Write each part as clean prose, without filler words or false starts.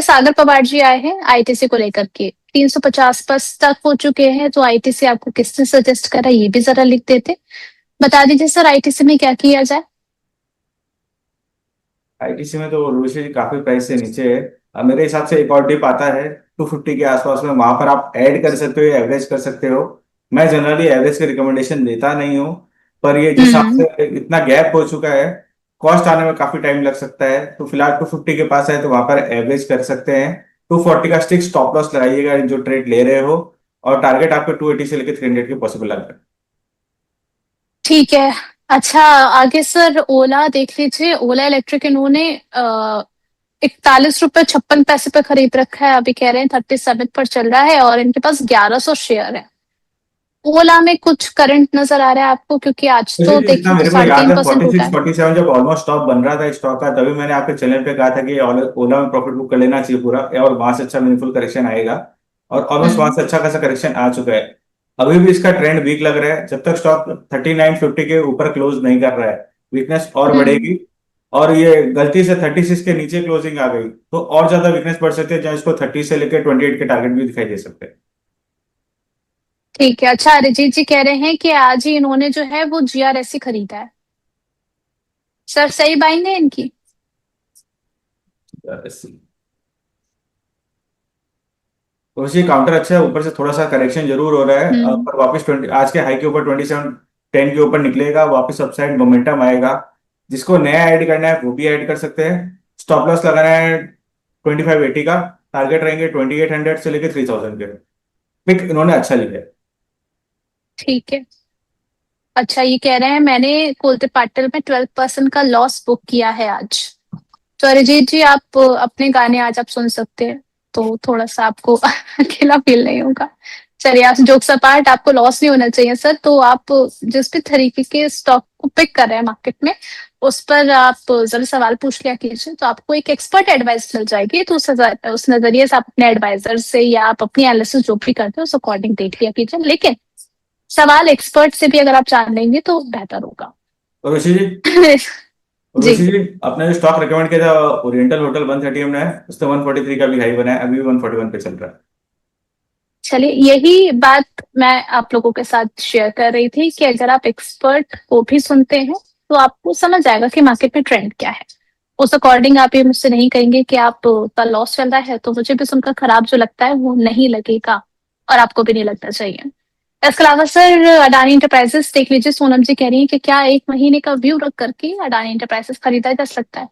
सागर पवार जी आए हैं आईटीसी को लेकर के 350 प्लस तक हो चुके हैं, तो आईटीसी आपको किसने सजेस्ट करा ये भी जरा लिख देते। बता दीजिए सर, आईटीसी में क्या किया जाए। आईटीसी में तो रोशी जी काफी प्राइस से नीचे है। मेरे हिसाब से एक और डिप आता है 250 के आसपास में, वहां पर आप ऐड कर सकते हो या एवरेज कर सकते हो। मैं जनरली एवरेज की रिकमेंडेशन देता नहीं हूँ, पर ये जिस हिसाब हम्म। से इतना गैप हो चुका है, कॉस्ट आने में काफी टाइम लग सकता है। तो फिलहाल 250 के पास है तो वहां पर एवरेज कर सकते हैं। 240 का स्टिक स्टॉप लॉस लगाइएगा जो ट्रेड ले रहे हो, और टारगेट आपको 280 से लेकर 300 के पॉसिबल लग रहा है। ठीक है। अच्छा, आगे सर ओला देख लीजिए। ओला इलेक्ट्रिक इन्होंने 41 रुपए 56 पैसे पे खरीद रखा है, अभी कह रहे हैं 37 पर चल रहा है और इनके पास 1100 शेयर है। ओला में कुछ करंट नजर आ रहा है आपको? क्योंकि आज मुझे तो जितना देखें तो मेरे को साढ़े याद तीन है परसेंट फोर्टी उठा सिक्स है। फोर्टी सेवन जब ऑलमोस्ट स्टॉक बन रहा था स्टॉक का, तभी मैंने आपके चैनल पे कहा था कि ओला में प्रॉफिट बुक कर लेना चाहिए पूरा, और वहां से अच्छा मीनिंगफुल करेक्शन आएगा। और ऑलमोस्ट वहां हम्म। से अच्छा खासा करेक्शन आ चुका है। अभी भी इसका ट्रेंड वीक लग रहा है, जब तक स्टॉक 3950 के ऊपर क्लोज नहीं कर रहा है वीकनेस और हम्म। बढ़ेगी। और ये गलती से 36 के नीचे क्लोजिंग आ गई तो और ज्यादा वीकनेस बढ़ सकती है, जहाँ इसको 30 से लेकर 28 के टारगेट भी दिखाई दे सकते हैं। ठीक है। अच्छा, अरिजीत जी कह रहे हैं कि आज ही इन्होंने जो है वो जीआरएससी खरीदा है। सर सही बाइंग है इनकी? तो वैसे काउंटर अच्छा है, ऊपर से थोड़ा सा करेक्शन जरूर हो रहा है, हम्म। पर वापस 20 आज के हाई के ऊपर 2710 के ऊपर निकलेगा, वापस अपसाइड मोमेंटम आएगा। जिसको नया ऐड करना है वो भी ऐड कर सकते हैं। स्टॉप लॉस लगाना है 2580 का, टारगेट रहेंगे 2800 से लेकर 3000 के। पिक इन्होंने अच्छा लिया है। ठीक है। अच्छा, ये कह रहे हैं मैंने कोलते पाटिल में 12% का लॉस बुक किया है आज। तो अरिजीत जी, आप अपने गाने आज आप सुन सकते हैं, तो थोड़ा सा आपको अकेला फील नहीं होगा। चलिए, आप जोक्स अपार्ट, आपको लॉस नहीं होना चाहिए सर। तो आप जिस भी तरीके के स्टॉक को पिक कर रहे हैं मार्केट में, उस पर आप जरा सवाल पूछ लिया कीजिए, तो आपको एक एक्सपर्ट एडवाइस मिल जाएगी। तो उस नजरिए से आप अपने एडवाइजर से या आप अपनी एनालिसिस जो भी करते हैं उस अकॉर्डिंग देख लिया कीजिए, लेकिन सवाल एक्सपर्ट से भी अगर आप जान लेंगे तो बेहतर होगा। और ऋषि जी, जी। आपने जो स्टॉक रिकमेंड किया था ओरिएंटल होटल 130 में है, उसने 143 का भी हाई बनाया, अभी भी 141 पे चल रहा है। चलिए, यही बात मैं आप लोगों के साथ शेयर कर रही थी कि अगर आप एक्सपर्ट को भी सुनते हैं तो आपको समझ आएगा कि मार्केट में ट्रेंड क्या है। उस अकॉर्डिंग आप ये मुझसे नहीं कहेंगे कि आप का लॉस चल रहा है, तो मुझे भी सुनकर खराब जो लगता है वो नहीं लगेगा, और आपको भी नहीं लगना चाहिए। इसके अलावा सर, अडानी इंटरप्राइजेस देख लीजिए। सोनम जी कह रही है कि क्या 1 महीने का व्यू रख करके अडानी इंटरप्राइजेस खरीदा जा सकता है?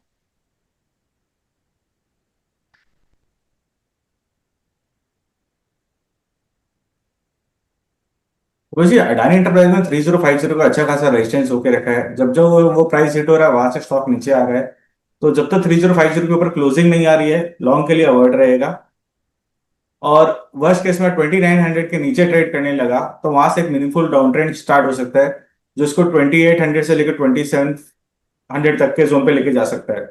वैसे अडानी एंटरप्राइज में 3050 का अच्छा खासा रेजिस्टेंस होके रखा है, जब जब वो प्राइस हिट हो रहा है वहां से स्टॉक नीचे आ रहा है। तो जब तक 3050 के ऊपर क्लोजिंग नहीं आ रही है, लॉन्ग के लिए अवॉइड रहेगा। और वर्स्ट केस में 2900 के नीचे ट्रेड करने लगा तो वहां से एक मीनिंगफुल डाउन ट्रेंड स्टार्ट हो सकता है, जो इसको 2800 से लेकर 2700 तक के जोन पे लेके जा सकता है।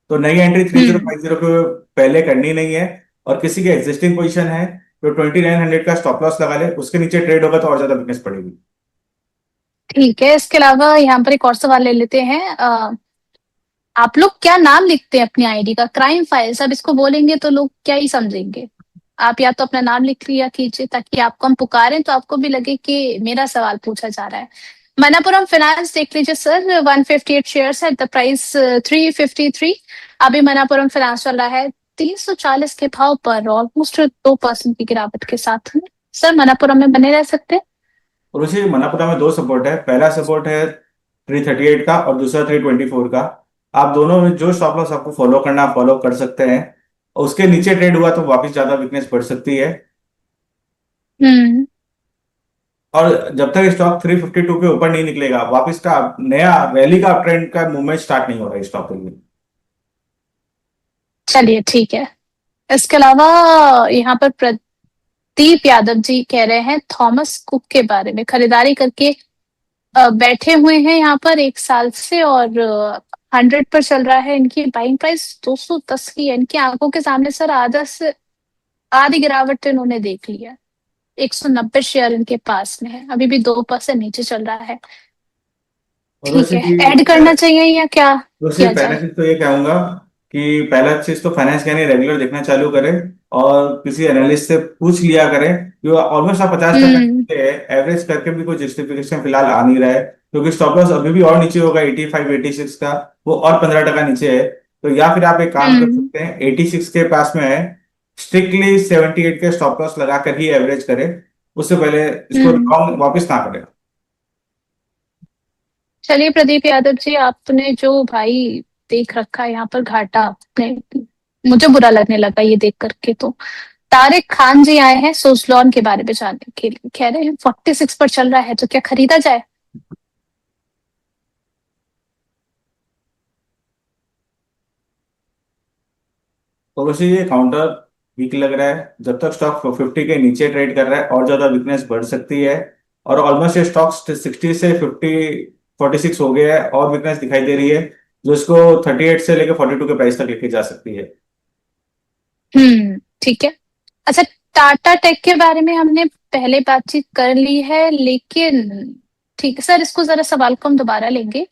तो नई एंट्री थ्री जीरो हम्म। फाइव जीरो को पहले करनी नहीं है। और किसी की एग्जिस्टिंग पोजीशन है तो 2900 का स्टॉप लॉस लगा ले, उसके नीचे ट्रेड होगा तो और ज्यादा वीकनेस पड़ेगी। ठीक है। इसके अलावा यहाँ पर एक और सवाल ले लेते हैं। आप लोग क्या नाम लिखते हैं अपनी आईडी का? क्राइम फाइल्स, अब इसको बोलेंगे तो लोग क्या ही समझेंगे। आप या तो अपना नाम लिख लिया कीजिए ताकि आपको हम पुकारें तो आपको भी लगे कि मेरा सवाल पूछा जा रहा है। मनापुरम फाइनेंस देख लीजिए सर, 158 शेयर्स है, द प्राइस 353। अभी मनापुरम फाइनेंस चल रहा है 340 के भाव पर, ऑलमोस्ट 2% की गिरावट के साथ। सर मनापुरम में बने रह सकते हैं? और उसी मनापुरा में दो सपोर्ट है, पहला सपोर्ट है 338 का और दूसरा 324 का। आप दोनों में जो स्टॉप लॉस आपको फॉलो करना आप फॉलो कर सकते हैं। और उसके नीचे ट्रेड हुआ तो वापस ज्यादा वीकनेस बढ़ सकती है। हम्म। और जब तक स्टॉक 352 के ऊपर नहीं निकलेगा, वापस का नया रैली का ट्रेंड का मूवमेंट स्टार्ट नहीं हो रहा है स्टॉक के लिए। चलिए ठीक है। इसके अलावा यहाँ पर प्रदीप यादव जी कह रहे हैं थॉमस कुक के बारे में, खरीदारी करके बैठे हुए हैं यहाँ पर 1 साल से, और 100 पर चल रहा है। इनकी बाइंग प्राइस 210 की है। इनकी आंखों के सामने सर आधा से आधी गिरावट तो इन्होंने देख लिया। 190 शेयर इनके पास में है, अभी भी 2% नीचे चल रहा है। और ठीक वैसे है, भी ऐड करना चाहिए या क्या वैसे किया पहले जाए? से तो ये कहूंगा कि पहला चीज तो फाइनेंस यानी रेगुलर देखना चालू करें, और किसी एनालिस्ट से पूछ लिया करें कि ऑलमोस्ट आप 50% हम्म। एवरेज करके भी कोई जस्टिफिकेशन फिलहाल आ नहीं रहा है, क्योंकि स्टॉप लॉस अभी भी और नीचे होगा 85 86 का, वो और 15% नीचे है। तो या फिर आप एक काम कर हम्म। सकते हैं, 86 के पास में है, स्ट्रिक्टली 78 के स्टॉप लॉस लगा कर ही एवरेज करें, उससे पहले इसको हम्म। लॉन्ग वापस ना करें। चलिए प्रदीप यादव जी, आपने जो भाई देख रखा है यहाँ पर घाटा आपने, मुझे बुरा लगने लगा ये देख करके। तो तारिक खान जी आए हैं सोसलॉन के बारे में जानने के लिए, कह रहे हैं 46 पर चल रहा है तो क्या खरीदा जाए? तो वैसे ये काउंटर वीक लग रहा है, जब तक स्टॉक 50 के नीचे ट्रेड कर रहा है और ज्यादा वीकनेस बढ़ सकती है। और ऑलमोस्ट ये स्टॉक 60 से 46 हो गया है और वीकनेस दिखाई दे रही है, जो इसको 38 से लेकर 42 के प्राइस तक लेके जा सकती है। ठीक है। अच्छा, टाटा टेक के बारे में हमने पहले बातचीत कर ली है, लेकिन ठीक है सर, इसको जरा सवाल को हम दोबारा लेंगे।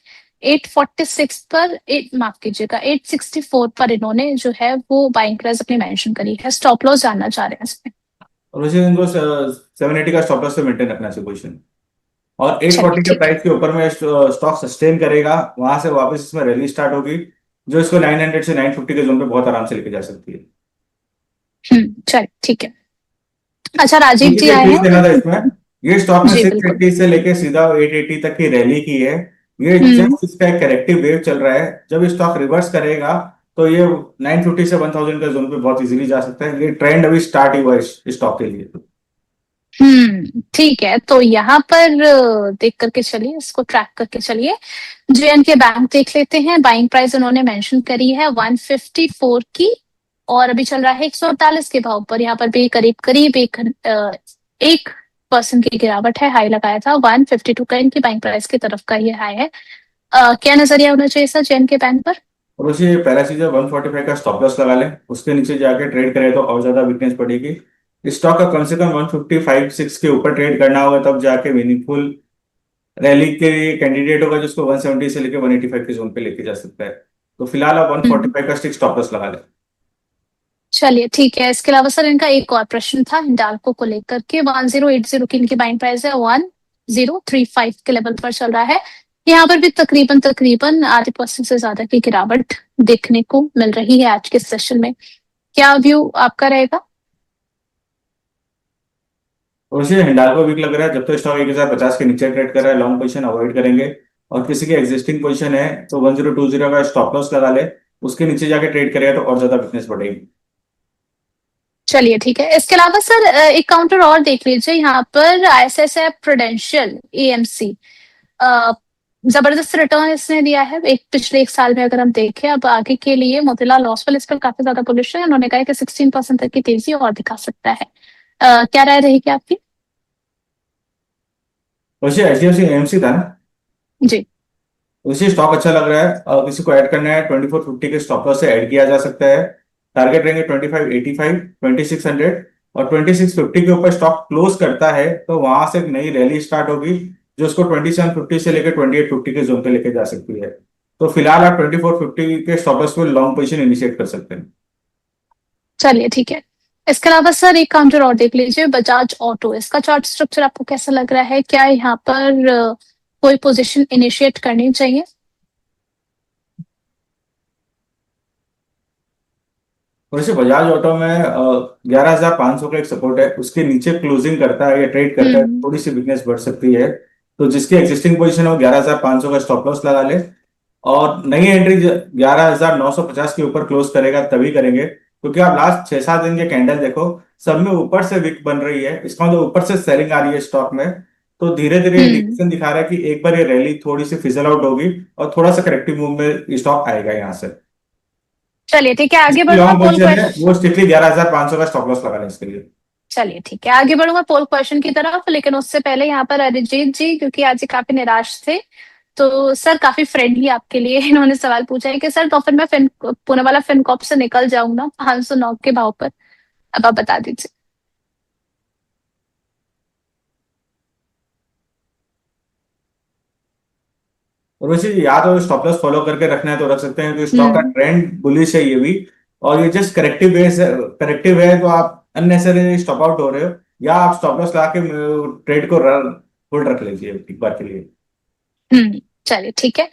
846 पर, एट माफ कीजिएगा, 864 पर इन्होंने जो है वो बाइंग प्राइस अपनी मेंशन करी है, स्टॉप लॉस जानना चाह रहे हैं इसमें। और वैसे इनको 780 का स्टॉप लॉस से मेंटेन रखना चाहिए पोजीशन, और चलिए 840 के ठीक है। प्राइस के ऊपर में स्टॉक सस्टेन करेगा, वहां से वापस इसमें रैली स्टार्ट होगी, जो इसको 900 से 950 के जोन पे बहुत आराम से लेके जा सकती है। चलिए ठीक है। अच्छा, राजीव मुझे जी एक आए ट्वीट देना था हैं। इसमें, ये स्टॉक ने जी बिल्कुल। 680 से लेके सीधा 880 तक की रैली की है। ये हम्म। जस्ट इसका एक करेक्टिव वेव चल रहा है, जब स्टॉक रिवर्स करेगा तो ये 950 से 1000 के जोन पे बहुत इजीली जा सकता है। ये ट्रेंड अभी स्टार्ट ही हुआ है इस स्टॉक के लिए। ठीक है, तो यहाँ पर देख करके चलिए, इसको ट्रैक करके चलिए। जेएनके बैंक देख लेते हैं, बाइंग प्राइस उन्होंने मेंशन करी है 154 की, और अभी चल रहा है 148 के भाव पर। यहाँ पर भी करीब करीब 1% की गिरावट है, हाई लगाया था 152 का, इनकी बाइंग प्राइस की तरफ का ये हाई है। क्या नजरिया होना चाहिए सर जेएनके बैंक पर? और उसे पहला चीज है 145 का स्टॉप लॉस लगा लें, उसके नीचे जाके ट्रेड करें तो और ज्यादा वीकनेस पड़ेगी। इस स्टॉक का कम से कम 155 6 के ऊपर ट्रेड करना होगा, तब जाके मीनिंगफुल रैली के लिए कैंडिडेट होगा, जिसको 170 से लेकर 185 के जोन पे लेके जा सकता है। तो फिलहाल आप हम्म। 145 का स्टिक स्टॉप लॉस लगा लें। चलिए ठीक है। इसके अलावा सर इनका एक और प्रश्न था हिंडाल्को को लेकर के, 1080 की इनकी बाइंग प्राइस है, 1035 के लेवल पर चल रहा है। यहाँ पर भी तकरीबन तकरीबन आधे परसेंट से ज्यादा की गिरावट देखने को मिल रही है आज के सेशन में। क्या व्यू आपका रहेगा? और उसे हिंडाल्को वीक लग रहा है, जब तक स्टॉक 1050 के नीचे ट्रेड कर रहा है लॉन्ग पोजीशन अवॉइड करेंगे। और किसी की एग्जिस्टिंग पोजीशन है तो 1020 का स्टॉप लॉस लगा ले, उसके नीचे जाके ट्रेड करेगा तो और ज्यादा वीकनेस बढ़ेगी। चलिए ठीक है। इसके अलावा सर एक काउंटर और देख लीजिए, यहाँ पर आईएसएसएफ प्रूडेंशियल एएमसी, जबरदस्त रिटर्न इसने दिया है एक पिछले एक साल में। अगर हम देखें अब आगे के लिए, मोतीलाल ओसवाल इस पर काफी ज्यादा बुलिश है, उन्होंने कहा है कि 16% तक की तेजी और दिखा सकता है। क्या राय रहेगी आपकी? वैसे एचडीएफसी एएमसी था ना, जी। उसी स्टॉक अच्छा लग रहा है, किसी को ऐड करना है 2450 के स्टॉप लॉस से ऐड किया जा सकता है। टारगेट रहेंगे 2585, 2600, और 2650 के ऊपर स्टॉक क्लोज करता है तो वहां से एक नई रैली स्टार्ट होगी, जो उसको 2750 से लेकर 2850 के जोन पे लेके जा सकती है। तो फिलहाल आप 2450 के स्टॉप लॉस पे लॉन्ग पोजीशन इनिशिएट कर सकते हैं। चलिए ठीक है। इसके अलावा सर एक काउंटर और देख लीजिए, बजाज ऑटो, इसका चार्ट स्ट्रक्चर आपको कैसा लग रहा है? क्या यहाँ पर कोई पोजीशन इनिशिएट करनी चाहिए? वैसे बजाज ऑटो में 11,500 का एक सपोर्ट है, उसके नीचे क्लोजिंग करता है या ट्रेड करता है हम्म। थोड़ी सी वीकनेस बढ़ सकती है। तो जिसकी एग्जिस्टिंग पोजीशन है वो 11,500 का स्टॉप लॉस लगा ले, और नई एंट्री 11,950 के ऊपर क्लोज करेगा तभी करेंगे, क्योंकि आप लास्ट 6 7 दिन के कैंडल देखो, सब में ऊपर से विक बन रही है, इसका मतलब ऊपर से सेलिंग आ रही है स्टॉक में। तो धीरे धीरे हम्म। इंडिकेशन दिखा रहा है कि एक बार ये रैली थोड़ी सी फिजल आउट होगी और थोड़ा सा करेक्टिव मूव में स्टॉक आएगा यहाँ से। चलिए ठीक है, आगे जिसकी बढ़ूंगा लॉन्ग पोल पोजीशन है क्वेश्चन। वो स्ट्रिक्टली 11,500 का स्टॉप लॉस लगाना है इसके लिए। चलिए ठीक है, आगे बढ़ूंगा पोल क्वेश्चन की तरफ, लेकिन उससे पहले यहाँ पर अरिजीत जी, क्योंकि आज ये काफी निराश थे, तो सर काफी फ्रेंडली आपके लिए इन्होंने सवाल पूछा है कि सर तो फिर मैं पुणे वाला फिनकॉप से निकल जाऊं ना 509 के भाव पर? अब आप बता दीजिए। और वैसे या तो स्टॉप लॉस फॉलो करके रखना है तो रख सकते हैं, तो स्टॉक का हम्म। ट्रेंड बुलिश है ये भी। और ये जस्ट करेक्टिव है, तो आप अननेसेसरी स्टॉप आउट हो रहे हो, या आप स्टॉप लॉस लगा के ट्रेड को होल्ड रख लीजिए एक बार के लिए। चलिए ठीक है।